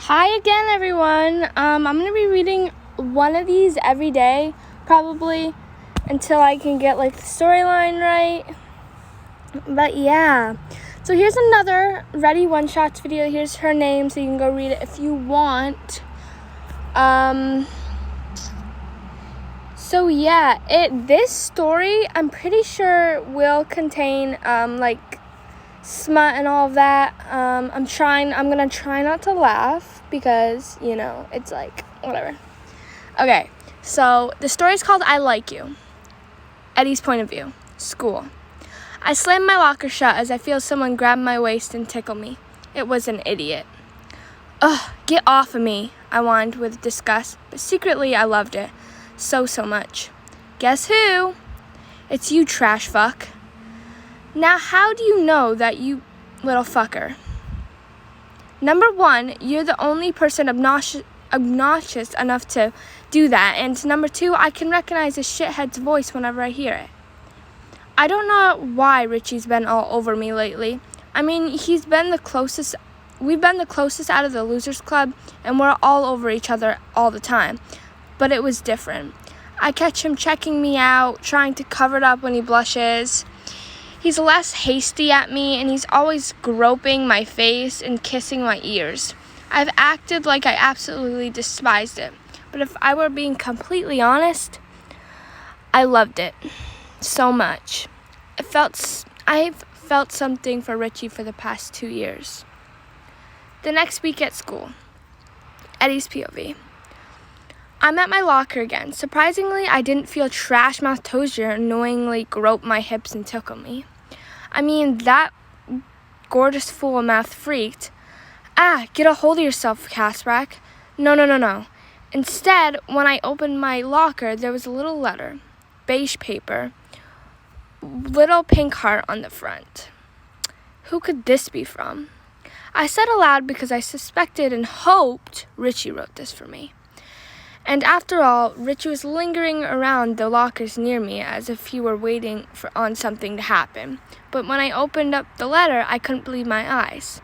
Hi again, everyone. I'm going to be reading one of these every day, probably, until I can get, the storyline right. But, yeah. So, here's another Reddie one-shots video. Here's her name, so you can go read it if you want. This story, I'm pretty sure, will contain, smut and all of that. I'm gonna try not to laugh because, it's whatever. Okay, so the story's called I Like You. Eddie's point of view. School. I slammed my locker shut as I feel someone grab my waist and tickle me. It was an idiot. Ugh, get off of me, I whined with disgust, but secretly I loved it. So much. Guess who? It's you, trash fuck. Now, how do you know that, you little fucker? Number one, you're the only person obnoxious enough to do that. And number two, I can recognize a shithead's voice whenever I hear it. I don't know why Richie's been all over me lately. I mean, we've been the closest out of the losers club, and we're all over each other all the time. But it was different. I catch him checking me out, trying to cover it up when he blushes. He's less hasty at me, and he's always groping my face and kissing my ears. I've acted like I absolutely despised it, but if I were being completely honest, I loved it so much. I've felt something for Richie for the past 2 years. The next week at school, Eddie's POV. I'm at my locker again. Surprisingly, I didn't feel trash-mouthed Tozier annoyingly grope my hips and tickle me. I mean, that gorgeous fool-mouthed freaked. Get a hold of yourself, Kasprack. No. Instead, when I opened my locker, there was a little letter, beige paper, little pink heart on the front. Who could this be from? I said aloud because I suspected and hoped Richie wrote this for me. And after all, Richie was lingering around the lockers near me as if he were waiting on something to happen. But when I opened up the letter, I couldn't believe my eyes.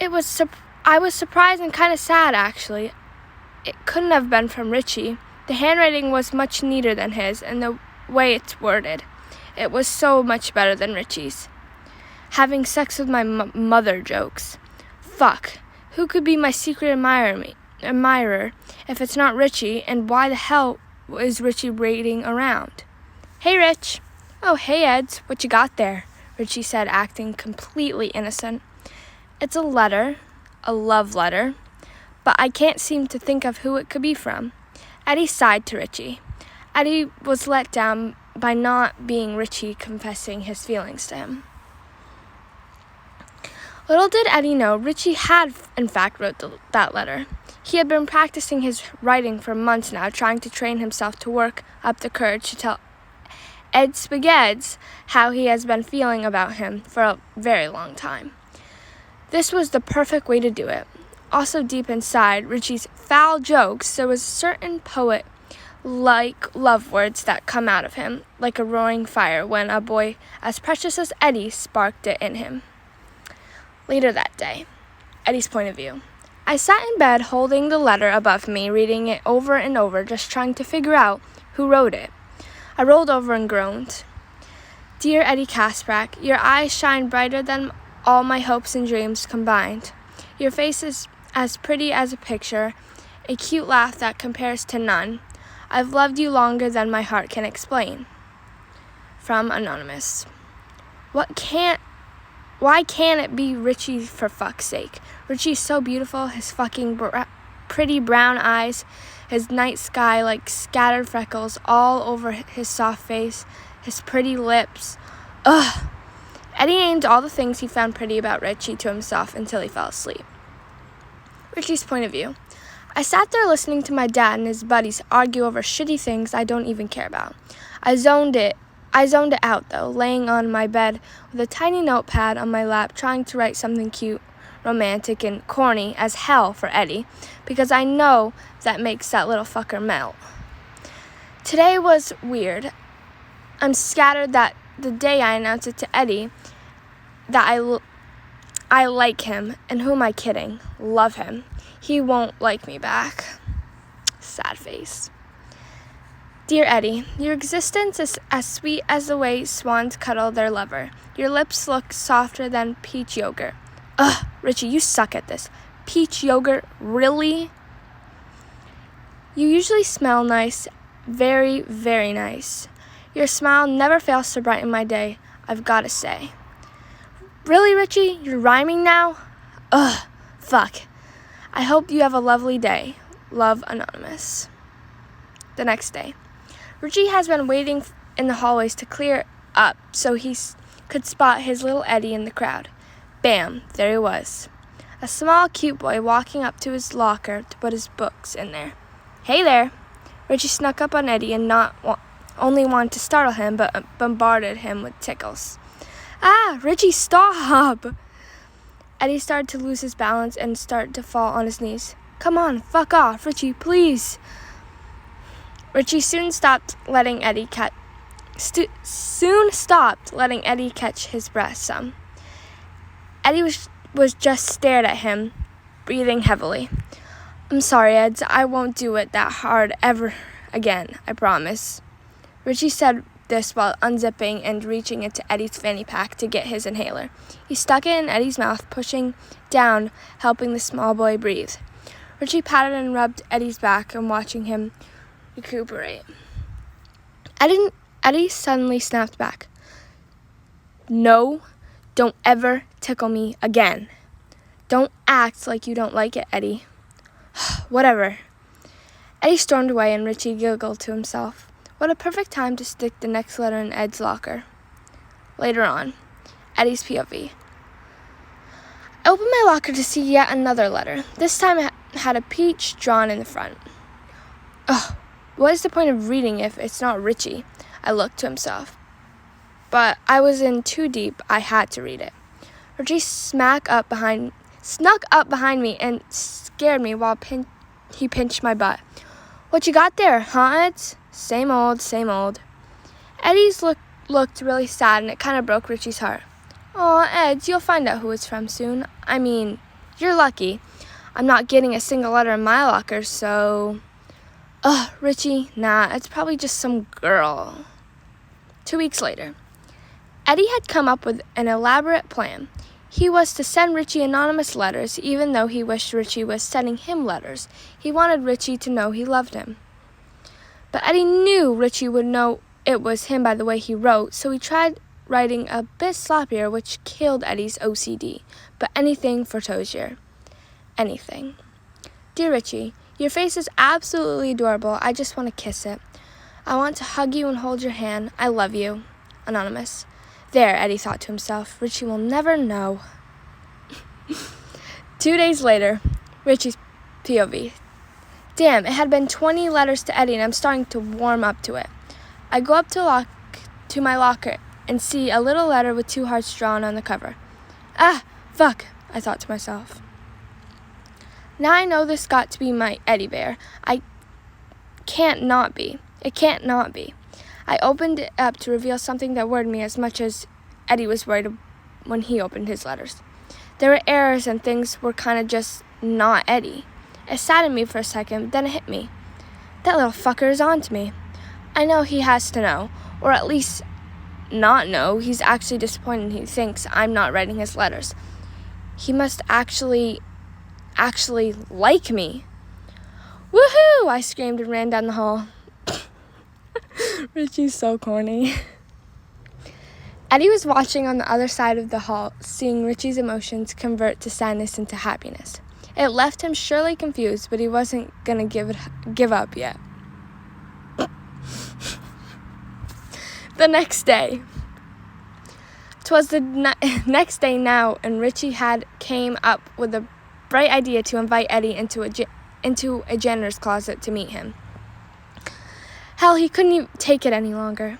I was surprised and kind of sad, actually. It couldn't have been from Richie. The handwriting was much neater than his, and the way it's worded, it was so much better than Richie's. Having sex with my mother jokes. Fuck. Who could be my secret admirer if it's not Richie, and why the hell is Richie waiting around? Hey, Rich. Oh, hey, Eds. What you got there? Richie said, acting completely innocent. It's a letter, a love letter, but I can't seem to think of who it could be from. Eddie sighed to Richie. Eddie was let down by not being Richie confessing his feelings to him. Little did Eddie know, Richie had, in fact, wrote that letter. He had been practicing his writing for months now, trying to train himself to work up the courage to tell Ed Spaghetti how he has been feeling about him for a very long time. This was the perfect way to do it. Also deep inside Richie's foul jokes, there was a certain poet-like love words that come out of him, like a roaring fire when a boy as precious as Eddie sparked it in him. Later that day, Eddie's point of view. I sat in bed holding the letter above me, reading it over and over, just trying to figure out who wrote it. I rolled over and groaned. Dear Eddie Kasprack, your eyes shine brighter than all my hopes and dreams combined. Your face is as pretty as a picture, a cute laugh that compares to none. I've loved you longer than my heart can explain. From Anonymous. Why can't it be Richie, for fuck's sake? Richie's so beautiful, his fucking pretty brown eyes, his night sky like scattered freckles all over his soft face, his pretty lips. Ugh! Eddie named all the things he found pretty about Richie to himself until he fell asleep. Richie's point of view. I sat there listening to my dad and his buddies argue over shitty things I don't even care about. I zoned it out, though, laying on my bed with a tiny notepad on my lap, trying to write something cute, romantic, and corny as hell for Eddie, because I know that makes that little fucker melt. Today was weird. I'm scattered that the day I announced it to Eddie that I like him, and who am I kidding? Love him. He won't like me back. Sad face. Dear Eddie, your existence is as sweet as the way swans cuddle their lover. Your lips look softer than peach yogurt. Ugh, Richie, you suck at this. Peach yogurt, really? You usually smell nice, very, very nice. Your smile never fails to brighten my day, I've got to say. Really, Richie? You're rhyming now? Ugh, fuck. I hope you have a lovely day. Love, Anonymous. The next day. Richie has been waiting in the hallways to clear up so he could spot his little Eddie in the crowd. Bam, there he was. A small, cute boy walking up to his locker to put his books in there. Hey there. Richie snuck up on Eddie and not only wanted to startle him, but bombarded him with tickles. Ah, Richie, stop! Eddie started to lose his balance and started to fall on his knees. Come on, fuck off, Richie, please. Richie soon stopped letting Eddie catch his breath some. Eddie was just stared at him, breathing heavily. I'm sorry, Eds. I won't do it that hard ever again, I promise. Richie said this while unzipping and reaching into Eddie's fanny pack to get his inhaler. He stuck it in Eddie's mouth, pushing down, helping the small boy breathe. Richie patted and rubbed Eddie's back and watching him recuperate. Eddie suddenly snapped back. No, don't ever tickle me again. Don't act like you don't like it, Eddie. Whatever. Eddie stormed away and Richie giggled to himself. What a perfect time to stick the next letter in Ed's locker. Later on, Eddie's POV. I opened my locker to see yet another letter. This time it had a peach drawn in the front. Ugh, what is the point of reading if it's not Richie? I looked to himself. But I was in too deep. I had to read it. Richie snuck up behind me and scared me while he pinched my butt. What you got there, huh, Eds? Same old, same old. Eddie's looked really sad, and it kind of broke Richie's heart. Aw, Eds, you'll find out who it's from soon. I mean, you're lucky. I'm not getting a single letter in my locker, so... Ugh, Richie, nah, it's probably just some girl. 2 weeks later. Eddie had come up with an elaborate plan. He was to send Richie anonymous letters, even though he wished Richie was sending him letters. He wanted Richie to know he loved him. But Eddie knew Richie would know it was him by the way he wrote, so he tried writing a bit sloppier, which killed Eddie's OCD. But anything for Tozier. Anything. Dear Richie, your face is absolutely adorable. I just want to kiss it. I want to hug you and hold your hand. I love you. Anonymous. There, Eddie thought to himself. Richie will never know. 2 days later, Richie's POV. Damn, it had been 20 letters to Eddie, and I'm starting to warm up to it. I go up to my locker and see a little letter with 2 hearts drawn on the cover. Ah, fuck, I thought to myself. Now I know this got to be my Eddie bear. It can't not be. I opened it up to reveal something that worried me as much as Eddie was worried when he opened his letters. There were errors and things were kind of just not Eddie. It saddened me for a second, then it hit me. That little fucker is on to me. I know he has to know, or at least not know. He's actually disappointed. He thinks I'm not writing his letters. He must actually like me. Woohoo! I screamed and ran down the hall. Richie's so corny. Eddie was watching on the other side of the hall, seeing Richie's emotions convert to sadness into happiness. It left him surely confused, but he wasn't gonna give up yet. The next day. 'Twas the next day now, and Richie came up with a bright idea to invite Eddie into a janitor's closet to meet him. Hell, he couldn't even take it any longer.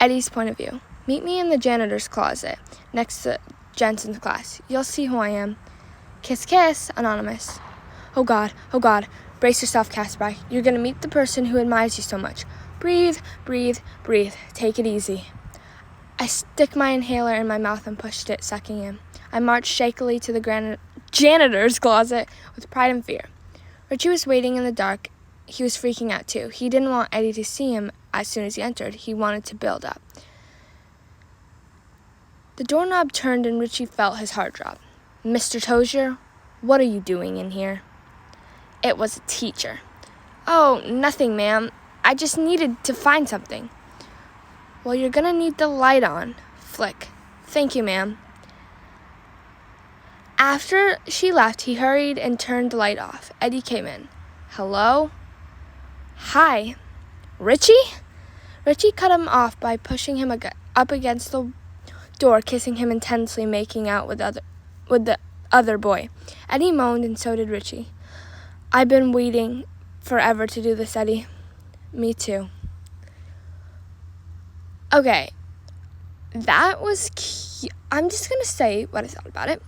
Eddie's point of view. Meet me in the janitor's closet, next to Jensen's class. You'll see who I am. Kiss, kiss, Anonymous. Oh God, brace yourself, Casper. You're gonna meet the person who admires you so much. Breathe, breathe, breathe. Take it easy. I stick my inhaler in my mouth and pushed it, sucking in. I marched shakily to the janitor's closet with pride and fear. Richie was waiting in the dark. He was freaking out too. He didn't want Eddie to see him as soon as he entered. He wanted to build up. The doorknob turned and Richie felt his heart drop. "Mr. Tozier, what are you doing in here?" It was a teacher. "Oh, nothing, ma'am. I just needed to find something." "Well, you're gonna need the light on." Flick. "Thank you, ma'am." After she left, he hurried and turned the light off. Eddie came in. "Hello?" "Hi. Richie?" Richie cut him off by pushing him up against the door, kissing him intensely, making out with the other boy. Eddie moaned, and so did Richie. "I've been waiting forever to do this, Eddie." "Me too." Okay, that was cute. I'm just gonna say what I thought about it.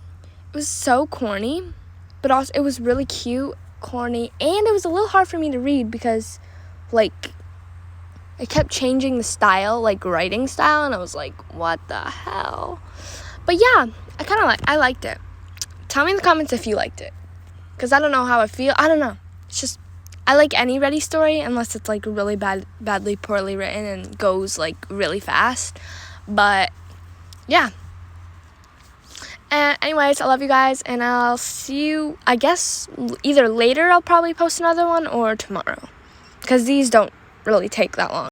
It was so corny, but also it was really cute, corny, and it was a little hard for me to read because, like, it kept changing the style, like writing style, and I was like, what the hell? But yeah, I liked it. Tell me in the comments if you liked it, because I don't know how I feel. I don't know. It's just, I like any Reddie story unless it's like really badly, poorly written and goes like really fast. But yeah. And anyways, I love you guys, and I'll see you, I guess, either later I'll probably post another one or tomorrow, because these don't really take that long.